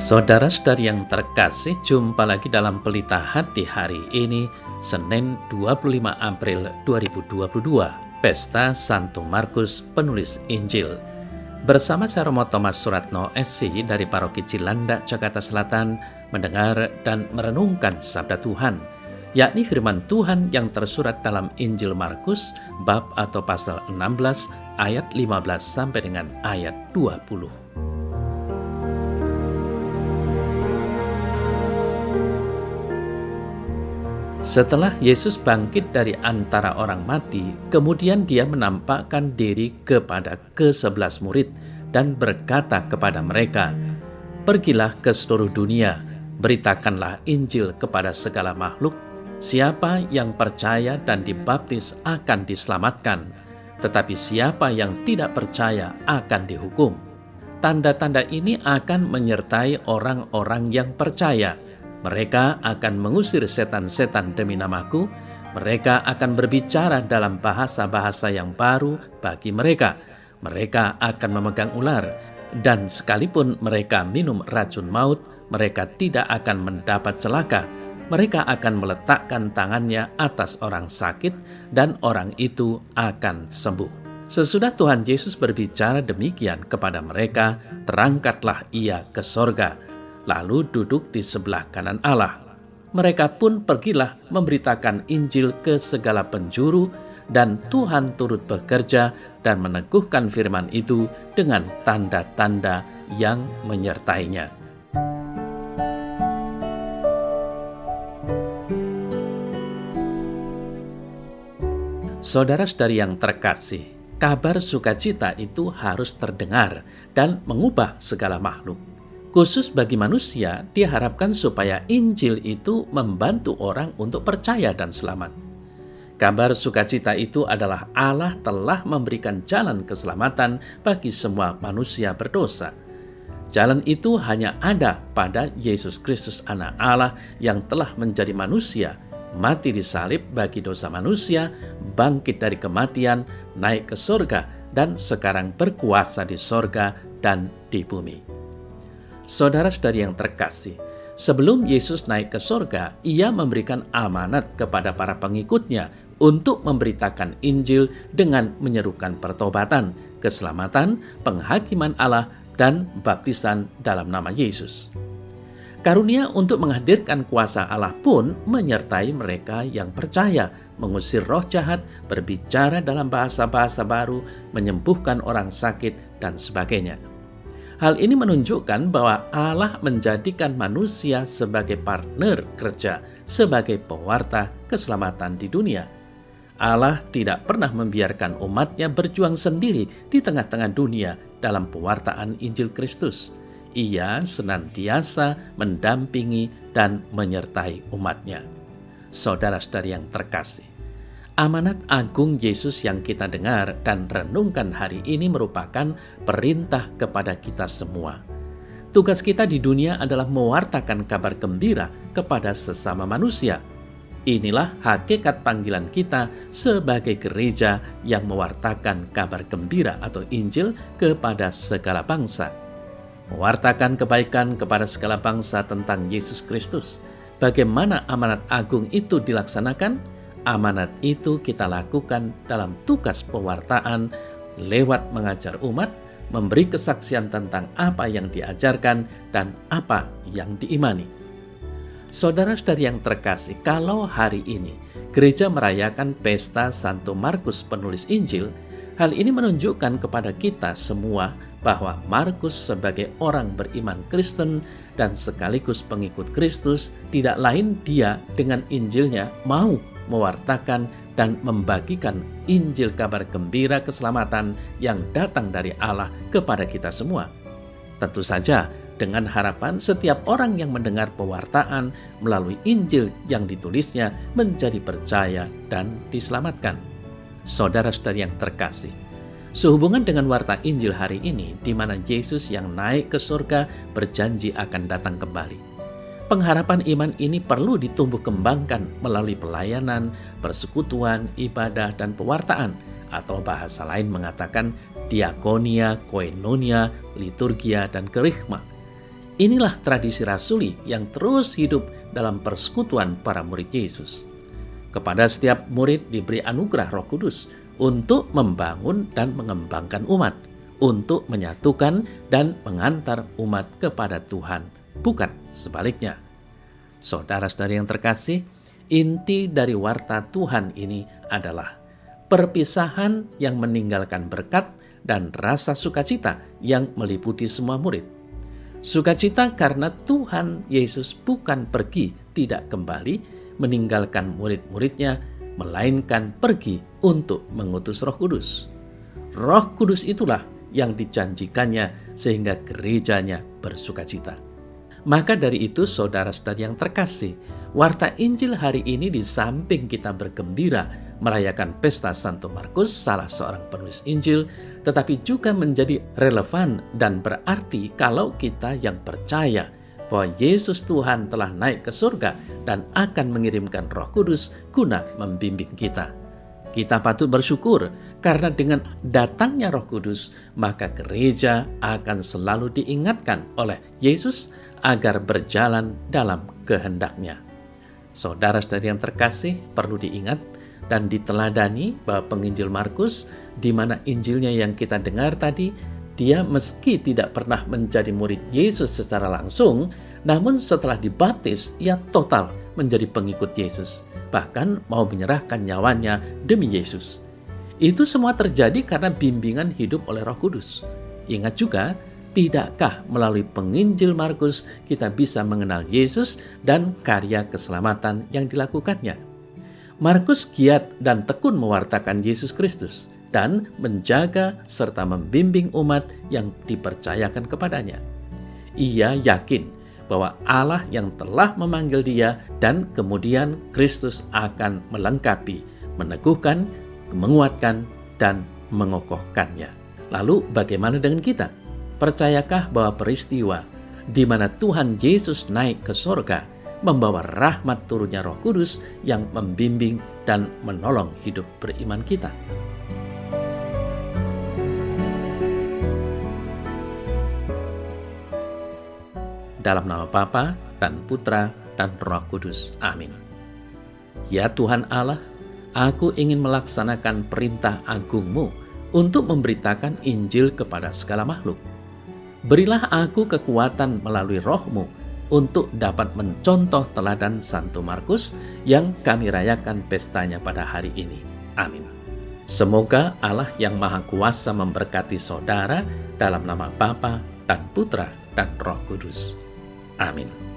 Saudara-saudari yang terkasih, jumpa lagi dalam Pelita Hati hari ini, Senin 25 April 2022, Pesta Santo Markus Penulis Injil. Bersama saya Romo Thomas Suratno SC dari Paroki Cilandak, Jakarta Selatan, mendengar dan merenungkan sabda Tuhan, yakni firman Tuhan yang tersurat dalam Injil Markus, bab atau pasal 16, ayat 15 sampai dengan ayat 20. Setelah Yesus bangkit dari antara orang mati, kemudian dia menampakkan diri kepada ke-11 murid dan berkata kepada mereka, "Pergilah ke seluruh dunia, beritakanlah Injil kepada segala makhluk. Siapa yang percaya dan dibaptis akan diselamatkan, tetapi siapa yang tidak percaya akan dihukum. Tanda-tanda ini akan menyertai orang-orang yang percaya. Mereka akan mengusir setan-setan demi namaku. Mereka akan berbicara dalam bahasa-bahasa yang baru bagi mereka. Mereka akan memegang ular. Dan sekalipun mereka minum racun maut, mereka tidak akan mendapat celaka. Mereka akan meletakkan tangannya atas orang sakit, dan orang itu akan sembuh." Sesudah Tuhan Yesus berbicara demikian kepada mereka, terangkatlah ia ke sorga, lalu duduk di sebelah kanan Allah. Mereka pun pergilah memberitakan Injil ke segala penjuru, dan Tuhan turut bekerja dan meneguhkan firman itu dengan tanda-tanda yang menyertainya. Saudara-saudari yang terkasih, kabar sukacita itu harus terdengar dan mengubah segala makhluk. Khusus bagi manusia, diharapkan supaya Injil itu membantu orang untuk percaya dan selamat. Kabar sukacita itu adalah Allah telah memberikan jalan keselamatan bagi semua manusia berdosa. Jalan itu hanya ada pada Yesus Kristus, Anak Allah yang telah menjadi manusia, mati di salib bagi dosa manusia, bangkit dari kematian, naik ke sorga, dan sekarang berkuasa di sorga dan di bumi. Saudara-saudari yang terkasih, sebelum Yesus naik ke sorga, ia memberikan amanat kepada para pengikutnya untuk memberitakan Injil dengan menyerukan pertobatan, keselamatan, penghakiman Allah, dan baptisan dalam nama Yesus. Karunia untuk menghadirkan kuasa Allah pun menyertai mereka yang percaya, mengusir roh jahat, berbicara dalam bahasa-bahasa baru, menyembuhkan orang sakit, dan sebagainya. Hal ini menunjukkan bahwa Allah menjadikan manusia sebagai partner kerja, sebagai pewarta keselamatan di dunia. Allah tidak pernah membiarkan umatnya berjuang sendiri di tengah-tengah dunia dalam pewartaan Injil Kristus. Ia senantiasa mendampingi dan menyertai umatnya. Saudara-saudari yang terkasih, amanat agung Yesus yang kita dengar dan renungkan hari ini merupakan perintah kepada kita semua. Tugas kita di dunia adalah mewartakan kabar gembira kepada sesama manusia. Inilah hakikat panggilan kita sebagai gereja yang mewartakan kabar gembira atau Injil kepada segala bangsa. Mewartakan kebaikan kepada segala bangsa tentang Yesus Kristus. Bagaimana amanat agung itu dilaksanakan? Amanat itu kita lakukan dalam tugas pewartaan lewat mengajar umat, memberi kesaksian tentang apa yang diajarkan dan apa yang diimani. Saudara-saudari yang terkasih, kalau hari ini gereja merayakan pesta Santo Markus Penulis Injil, hal ini menunjukkan kepada kita semua bahwa Markus sebagai orang beriman Kristen dan sekaligus pengikut Kristus, tidak lain dia dengan Injilnya mau mewartakan dan membagikan Injil kabar gembira keselamatan yang datang dari Allah kepada kita semua. Tentu saja dengan harapan setiap orang yang mendengar pewartaan melalui Injil yang ditulisnya menjadi percaya dan diselamatkan. Saudara-saudari yang terkasih, sehubungan dengan warta Injil hari ini, di mana Yesus yang naik ke surga berjanji akan datang kembali. Pengharapan iman ini perlu ditumbuh kembangkan melalui pelayanan, persekutuan, ibadah, dan pewartaan, atau bahasa lain mengatakan diakonia, koinonia, liturgia, dan kerikma. Inilah tradisi rasuli yang terus hidup dalam persekutuan para murid Yesus. Kepada setiap murid diberi anugerah Roh Kudus untuk membangun dan mengembangkan umat, untuk menyatukan dan mengantar umat kepada Tuhan, bukan sebaliknya. Saudara-saudari yang terkasih, inti dari warta Tuhan ini adalah perpisahan yang meninggalkan berkat dan rasa sukacita yang meliputi semua murid. Sukacita karena Tuhan Yesus bukan pergi tidak kembali meninggalkan murid-muridnya, melainkan pergi untuk mengutus Roh Kudus. Roh Kudus itulah yang dijanjikannya sehingga gerejanya bersukacita. Maka dari itu, saudara-saudari yang terkasih, warta Injil hari ini di samping kita bergembira merayakan pesta Santo Markus, salah seorang penulis Injil, tetapi juga menjadi relevan dan berarti kalau kita yang percaya bahwa Yesus Tuhan telah naik ke surga dan akan mengirimkan Roh Kudus guna membimbing kita. Kita patut bersyukur karena dengan datangnya Roh Kudus, maka gereja akan selalu diingatkan oleh Yesus agar berjalan dalam kehendak-Nya. Saudara-saudari yang terkasih, perlu diingat dan diteladani bahwa penginjil Markus, di mana Injilnya yang kita dengar tadi, dia meski tidak pernah menjadi murid Yesus secara langsung, namun setelah dibaptis, ia total menjadi pengikut Yesus. Bahkan mau menyerahkan nyawanya demi Yesus. Itu semua terjadi karena bimbingan hidup oleh Roh Kudus. Ingat juga, tidakkah melalui penginjil Markus kita bisa mengenal Yesus dan karya keselamatan yang dilakukannya? Markus giat dan tekun mewartakan Yesus Kristus dan menjaga serta membimbing umat yang dipercayakan kepadanya. Ia yakin bahwa Allah yang telah memanggil dia dan kemudian Kristus akan melengkapi, meneguhkan, menguatkan, dan mengokohkannya. Lalu bagaimana dengan kita? Percayakah bahwa peristiwa di mana Tuhan Yesus naik ke sorga membawa rahmat turunnya Roh Kudus yang membimbing dan menolong hidup beriman kita? Dalam nama Bapa dan Putra dan Roh Kudus. Amin. Ya Tuhan Allah, aku ingin melaksanakan perintah agung-Mu untuk memberitakan Injil kepada segala makhluk. Berilah aku kekuatan melalui Roh-Mu untuk dapat mencontoh teladan Santo Markus yang kami rayakan pestanya pada hari ini. Amin. Semoga Allah yang Maha Kuasa memberkati saudara dalam nama Bapa dan Putra dan Roh Kudus. Amin.